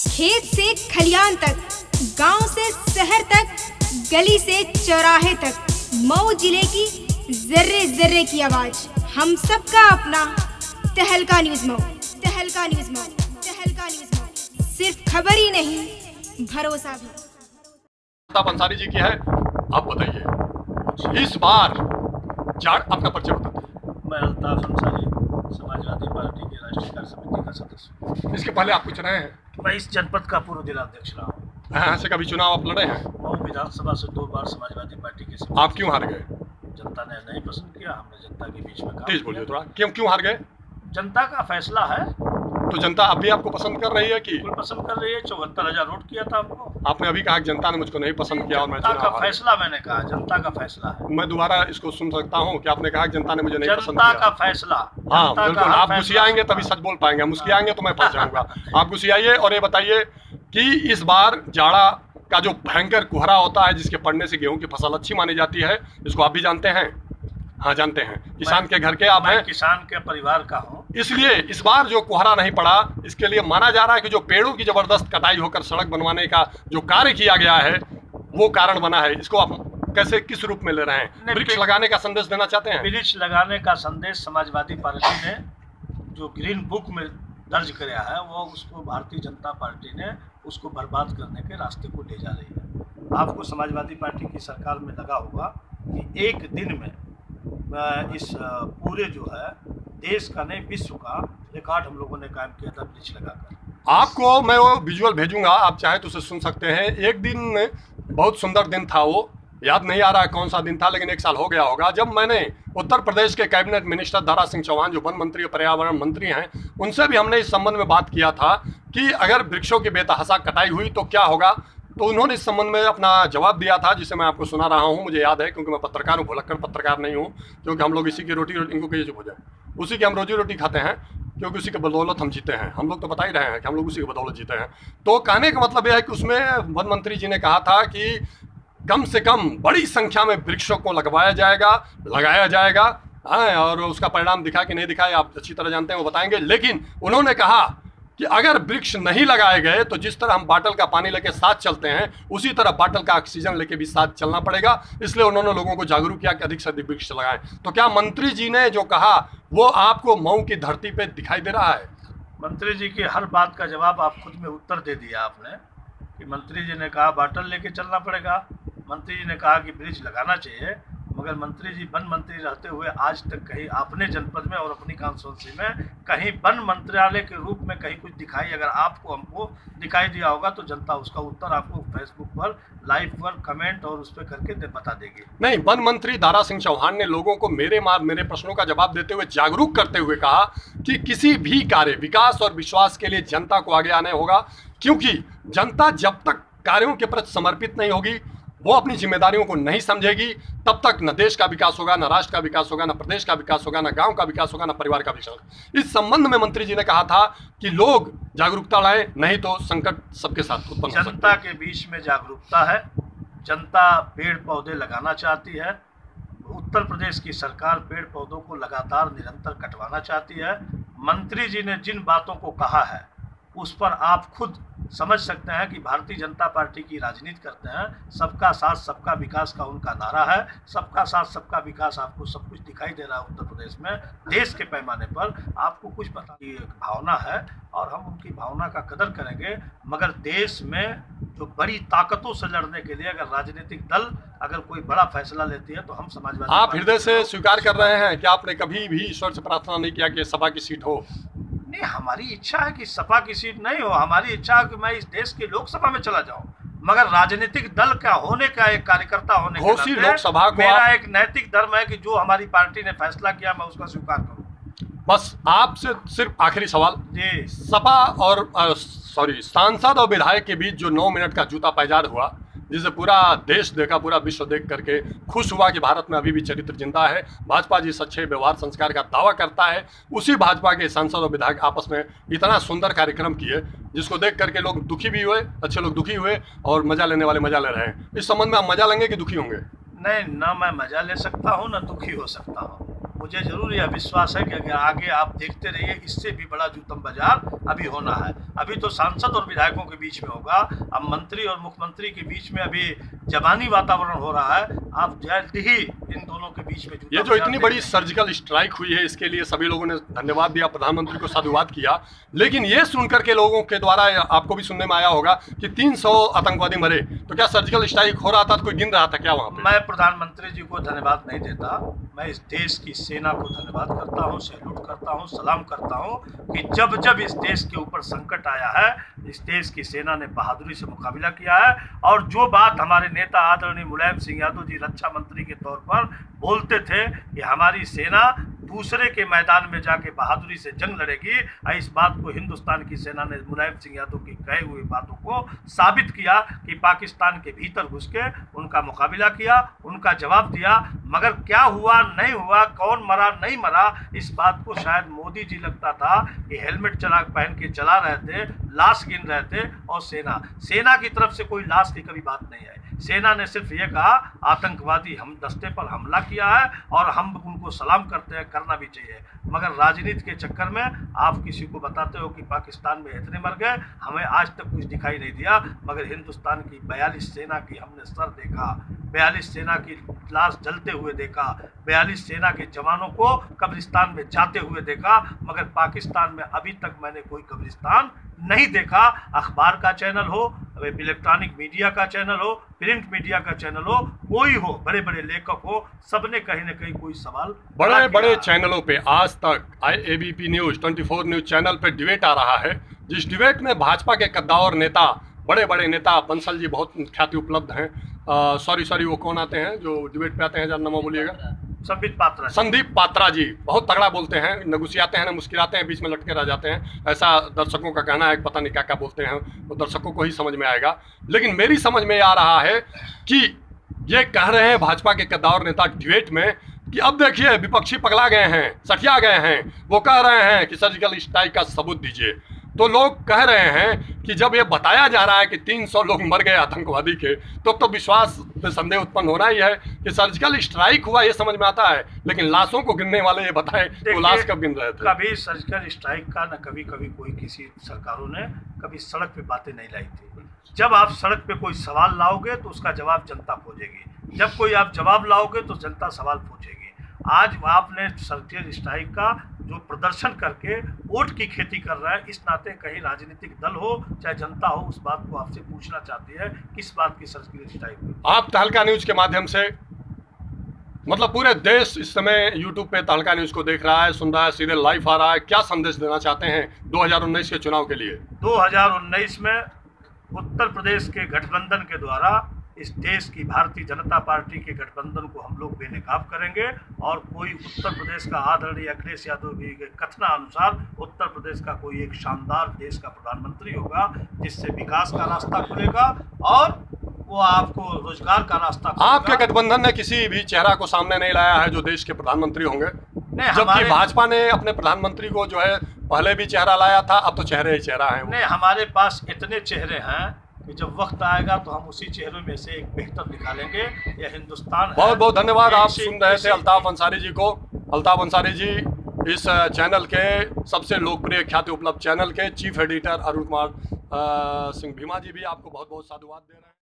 खेत से खलियान तक, गांव से शहर तक, गली से चौराहे तक, मऊ जिले की जर्रे जर्रे की आवाज, हम सबका अपना तहलका न्यूज़ मऊ। तहलका न्यूज़ मऊ, तहलका न्यूज़ मऊ, सिर्फ खबर ही नहीं, भरोसा भी। अल्ताफ अंसारी जी की है, आप बताइए इस बार जाड़ अपना परिचय बताइए। मैं अल्ताफ अंसारी, समाजवादी पार्टी के राष्ट्रीय कार्य समिति का सदस्य हूँ। इसके पहले आप कुछ रहे हैं? मैं इस जनपद का पूर्व जिलाध्यक्ष रहा हूँ। यहाँ से कभी चुनाव आप लड़े हैं? मऊ विधानसभा से 2 बार समाजवादी पार्टी के आप क्यों हार गए? जनता ने नहीं पसंद किया, हमने जनता के बीच में काम तेज बोलिए थोड़ा, क्यों हार गए? जनता का फैसला है। तो जनता अभी आपको पसंद कर रही है कि? बिल्कुल पसंद कर रही है। 74,000 वोट किया था हमको। आपने अभी कहा कि जनता ने मुझको नहीं पसंद किया और मैं जनता का चुनाव हार फैसला, मैंने कहा जनता का फैसला है। मैं दोबारा इसको सुन सकता हूँ कि आपने कहा कि जनता ने मुझे नहीं पसंद जनता किया? का फैसला। हाँ बिल्कुल, आप घुसियाएंगे तभी सच बोल पाएंगे, मुस्कियाएंगे तो मैं फंस जाऊंगा। आप घुसियाइए और ये बताइए कि इस बार जाड़ा का जो भयंकर कोहरा होता है, जिसके पड़ने से गेहूं की फसल अच्छी मानी जाती है, इसको आप भी जानते हैं? हाँ जानते हैं, किसान के घर के आप हैं। किसान के परिवार का हूँ। इसलिए इस बार जो कोहरा नहीं पड़ा, इसके लिए माना जा रहा है कि जो पेड़ों की जबरदस्त कटाई होकर सड़क बनवाने का जो कार्य किया गया है वो कारण बना है। इसको आप कैसे, किस रूप में ले रहे हैं? वृक्ष लगाने का संदेश देना चाहते हैं? वृक्ष लगाने का संदेश समाजवादी पार्टी ने जो ग्रीन बुक में दर्ज किया है, वो उसको भारतीय जनता पार्टी ने उसको बर्बाद करने के रास्ते को ले जा रही है। आपको समाजवादी पार्टी की सरकार में लगा होगा कि एक दिन में इस पूरे जो है देश का नहीं विश्व का रिकॉर्ड हम लोगों ने कायम किया था वृक्ष लगाकर। आपको मैं वो विजुअल भेजूंगा, आप चाहे तो उसे सुन सकते हैं। एक दिन बहुत सुंदर दिन था, वो याद नहीं आ रहा कौन सा दिन था, लेकिन 1 साल हो गया होगा, जब मैंने उत्तर प्रदेश के कैबिनेट मिनिस्टर दारा सिंह चौहान, जो वन मंत्री और पर्यावरण मंत्री हैं, उनसे भी हमने इस संबंध में बात किया था कि अगर वृक्षों की बेतहाशा कटाई हुई तो क्या होगा। तो उन्होंने इस संबंध में अपना जवाब दिया था, जिसे मैं आपको सुना रहा हूँ। मुझे याद है क्योंकि मैं पत्रकार हूँ, भुलक्कड़ पत्रकार नहीं हूँ, क्योंकि हम लोग इसी की रोटी इनको कहिए चुप हो जाए, उसी की हम रोजी रोटी खाते हैं, क्योंकि उसी के बदौलत हम जीते हैं। हम लोग तो बता ही रहे हैं कि हम लोग उसी के बदौलत जीते हैं। तो कहने का मतलब यह है कि उसमें वन मंत्री जी ने कहा था कि कम से कम बड़ी संख्या में वृक्षों को लगाया जाएगा। हाँ, और उसका परिणाम दिखा कि नहीं दिखा आप अच्छी तरह जानते हैं, वो बताएंगे। लेकिन उन्होंने कहा कि अगर वृक्ष नहीं लगाए गए तो जिस तरह हम बाटल का पानी लेके साथ चलते हैं, उसी तरह बाटल का ऑक्सीजन लेके भी साथ चलना पड़ेगा। इसलिए उन्होंने लोगों को जागरूक किया कि अधिक से अधिक वृक्ष लगाएं। तो क्या मंत्री जी ने जो कहा वो आपको मऊ की धरती पे दिखाई दे रहा है? मंत्री जी की हर बात का जवाब आप खुद में उत्तर दे दिया आपने कि मंत्री जी ने कहा बाटल लेके चलना पड़ेगा, मंत्री जी ने कहा कि वृक्ष लगाना चाहिए। मगर मंत्री जी वन मंत्री रहते हुए आज तक कहीं आपने जनपद में और अपनी कॉन्स्टिट्यूंसी में कहीं वन मंत्रालय के रूप में कहीं कुछ दिखाई, अगर आपको हमको दिखाई दिया होगा तो जनता उसका उत्तर आपको फेसबुक पर लाइव पर कमेंट और उस पर करके बता देगी। नहीं, वन मंत्री दारा सिंह चौहान ने लोगों को मेरे प्रश्नों का जवाब देते हुए, जागरूक करते हुए कहा कि किसी भी कार्य, विकास और विश्वास के लिए जनता को आगे आना होगा, क्योंकि जनता जब तक कार्यों के प्रति समर्पित नहीं होगी, वो अपनी जिम्मेदारियों को नहीं समझेगी, तब तक न देश का विकास होगा, न राष्ट्र का विकास होगा, न प्रदेश का विकास होगा, न गांव का विकास होगा, न परिवार का विकास होगा। इस संबंध में मंत्री जी ने कहा था कि लोग जागरूकता लाएं, नहीं तो संकट सबके साथ उत्पन्न हो सकता है। जनता के बीच में जागरूकता है, जनता पेड़ पौधे लगाना चाहती है। उत्तर प्रदेश की सरकार पेड़ पौधों को लगातार निरंतर कटवाना चाहती है। मंत्री जी ने जिन बातों को कहा है उस पर आप खुद समझ सकते हैं कि भारतीय जनता पार्टी की राजनीति करते हैं। सबका साथ सबका विकास का उनका नारा है। सबका साथ सबका विकास, आपको सब कुछ दिखाई दे रहा है उत्तर प्रदेश में। देश के पैमाने पर आपको कुछ पता की भावना है और हम उनकी भावना का कदर करेंगे। मगर देश में जो बड़ी ताकतों से लड़ने के लिए अगर राजनीतिक दल अगर कोई बड़ा फैसला लेती है तो हम समाजवादी, आप हृदय से स्वीकार कर रहे हैं कि आपने कभी भी ईश्वर से प्रार्थना नहीं किया कि सपा की सीट हो? नहीं, हमारी इच्छा है कि सपा की सीट नहीं हो। हमारी इच्छा है कि मैं इस देश की लोकसभा में चला जाऊं। मगर राजनीतिक दल का होने का, एक कार्यकर्ता होने के नाते लोकसभा को मेरा एक नैतिक धर्म है कि जो हमारी पार्टी ने फैसला किया मैं उसका स्वीकार करूं। बस आपसे सिर्फ आखिरी सवाल जी, सपा और सांसद और विधायक के बीच जो 9 मिनट का जूता पैजार हुआ, जिसे पूरा देश देखा, पूरा विश्व देख करके खुश हुआ कि भारत में अभी भी चरित्र जिंदा है, भाजपा जिस अच्छे व्यवहार संस्कार का दावा करता है, उसी भाजपा के सांसद और विधायक आपस में इतना सुंदर कार्यक्रम किए जिसको देख करके लोग दुखी भी हुए, अच्छे लोग दुखी हुए और मजा लेने वाले मजा ले रहे हैं। इस संबंध में आप मजा लेंगे कि दुखी होंगे? नहीं, ना मैं मजा ले सकता हूँ ना दुखी हो सकता हूँ। मुझे जरूर यह विश्वास है कि अगर आगे आप देखते रहिए, इससे भी बड़ा जूतम बाजार अभी होना है। अभी तो सांसद और विधायकों के बीच में होगा, अब मंत्री और मुख्यमंत्री के बीच में अभी जबानी वातावरण हो रहा है। आप जल्द ही इन दोनों के बीच में ये जो इतनी बड़ी सर्जिकल स्ट्राइक हुई है, इसके लिए सभी लोगों ने धन्यवाद दिया, प्रधानमंत्री को साधुवाद किया। लेकिन ये सुनकर के लोगों के द्वारा आपको भी सुनने में आया होगा कि 300 आतंकवादी मरे, तो क्या सर्जिकल स्ट्राइक हो रहा था तो कोई गिन रहा था क्या वहाँ पे? मैं प्रधानमंत्री जी को धन्यवाद नहीं देता, मैं इस देश की सेना को धन्यवाद करता हूँ, सैल्यूट करता हूँ, सलाम करता हूँ कि जब जब इस देश के ऊपर संकट आया है, इस देश की सेना ने बहादुरी से मुकाबला किया है। और जो बात हमारे नेता आदरणीय मुलायम सिंह यादव जी रक्षा मंत्री के तौर पर बोलते थे कि हमारी सेना दूसरे के मैदान में जाके बहादुरी से जंग लड़ेगी, इस बात को हिंदुस्तान की सेना ने मुलायम सिंह यादव की कहे हुए बातों को साबित किया कि पाकिस्तान के भीतर घुस के उनका मुकाबला किया, उनका जवाब दिया। मगर क्या हुआ नहीं हुआ, कौन मरा नहीं मरा, इस बात को शायद मोदी जी लगता था कि हेलमेट पहन के चला रहे थे, लाश गिन रहे थे। और सेना की तरफ से कोई लाश की कभी बात नहीं है। सेना ने सिर्फ ये कहा आतंकवादी हम दस्ते पर हमला किया है और हम उनको सलाम करते हैं, करना भी चाहिए। मगर राजनीति के चक्कर में आप किसी को बताते हो कि पाकिस्तान में इतने मर गए, हमें आज तक कुछ दिखाई नहीं दिया। मगर हिंदुस्तान की 42 सेना की हमने सर देखा, 42 सेना की लाश जलते हुए देखा, 42 सेना के जवानों को कब्रिस्तान में जाते हुए देखा। मगर पाकिस्तान में अभी तक मैंने कोई कब्रिस्तान नहीं देखा। अखबार का चैनल हो, इलेक्ट्रॉनिक मीडिया का चैनल हो, प्रिंट मीडिया का चैनल हो, कोई हो, बड़े बड़े लेखक हो, सबने कहीं ना कहीं कोई सवाल बड़े बड़े चैनलों पे आज तक ABP न्यूज़, 24 न्यूज़ चैनल पे डिबेट आ रहा है, जिस डिबेट में भाजपा के कद्दावर नेता, बड़े बड़े नेता, बंसल जी बहुत ख्याति उपलब्ध हैं, सॉरी वो कौन आते हैं जो डिबेट पे आते हैं, जरा नाम बोलिएगा? संदीप पात्रा जी बहुत तगड़ा बोलते हैं, न गुस्सियाते हैं न मुस्कुराते हैं, बीच में लटके रह जाते हैं, ऐसा दर्शकों का कहना है। पता नहीं क्या क्या बोलते हैं, वो दर्शकों को ही समझ में आएगा। लेकिन मेरी समझ में आ रहा है कि ये कह रहे हैं भाजपा के कद्दावर नेता डिबेट में कि अब देखिए विपक्षी पगला गए हैं, सठिया गए हैं, वो कह रहे हैं कि सर्जिकल स्ट्राइक का सबूत दीजिए। तो लोग कह रहे हैं कि जब ये बताया जा रहा है कि 300 लोग मर गए आतंकवादी के, तो विश्वास पे संदेह उत्पन्न होना ही है कि सर्जिकल स्ट्राइक हुआ, ये समझ में आता है। लेकिन लाशों को गिनने वाले ये बताएं तो लाश कब गिन रहे थे? कभी सर्जिकल स्ट्राइक का न कभी कोई किसी सरकारों ने कभी सड़क पे बातें नहीं लाई थी। जब आप सड़क पे कोई सवाल लाओगे तो उसका जवाब जनता खोजेगी, जब कोई आप जवाब लाओगे तो जनता सवाल पूछेगी। आज आपने सर्जिकल स्ट्राइक का जो प्रदर्शन करके वोट की खेती कर रहा है, इस नाते कहीं राजनीतिक दल हो चाहे जनता हो, उस बात को आपसे पूछना चाहती है किस बात की सर्जिकल स्ट्राइक हुई। आप तहलका न्यूज़ के माध्यम से, मतलब पूरे देश इस समय यूट्यूब पे तहलका न्यूज़ को देख रहा है, सुन रहा है, सीरियल लाइव आ रहा है, क्या संदेश देना चाहते हैं 2019 के चुनाव के लिए? 2019 में उत्तर प्रदेश के गठबंधन के द्वारा इस देश की भारतीय जनता पार्टी के गठबंधन को हम लोग बेनकाब करेंगे और कोई उत्तर प्रदेश का आदरणीय अखिलेश यादव जी के कथनानुसार उत्तर प्रदेश का कोई एक शानदार देश का प्रधानमंत्री होगा, जिससे विकास का रास्ता खुलेगा और वो आपको रोजगार का रास्ता खुलेगा। आपके गठबंधन ने किसी भी चेहरा को सामने नहीं लाया है जो देश के प्रधानमंत्री होंगे, जबकि भाजपा ने अपने प्रधानमंत्री को जो है पहले भी चेहरा लाया था, अब तो चेहरे ही चेहरा है। नहीं, हमारे पास इतने चेहरे हैं कि जब वक्त आएगा तो हम उसी चेहरों में से एक बेहतर निकालेंगे। यह हिंदुस्तान है। बहुत बहुत धन्यवाद। आप सुन रहे थे अल्ताफ अंसारी जी को। अल्ताफ अंसारी जी इस चैनल के सबसे लोकप्रिय ख्याति उपलब्ध चैनल के चीफ एडिटर अरुण कुमार सिंह भीमा जी भी आपको बहुत बहुत साधुवाद दे रहे हैं।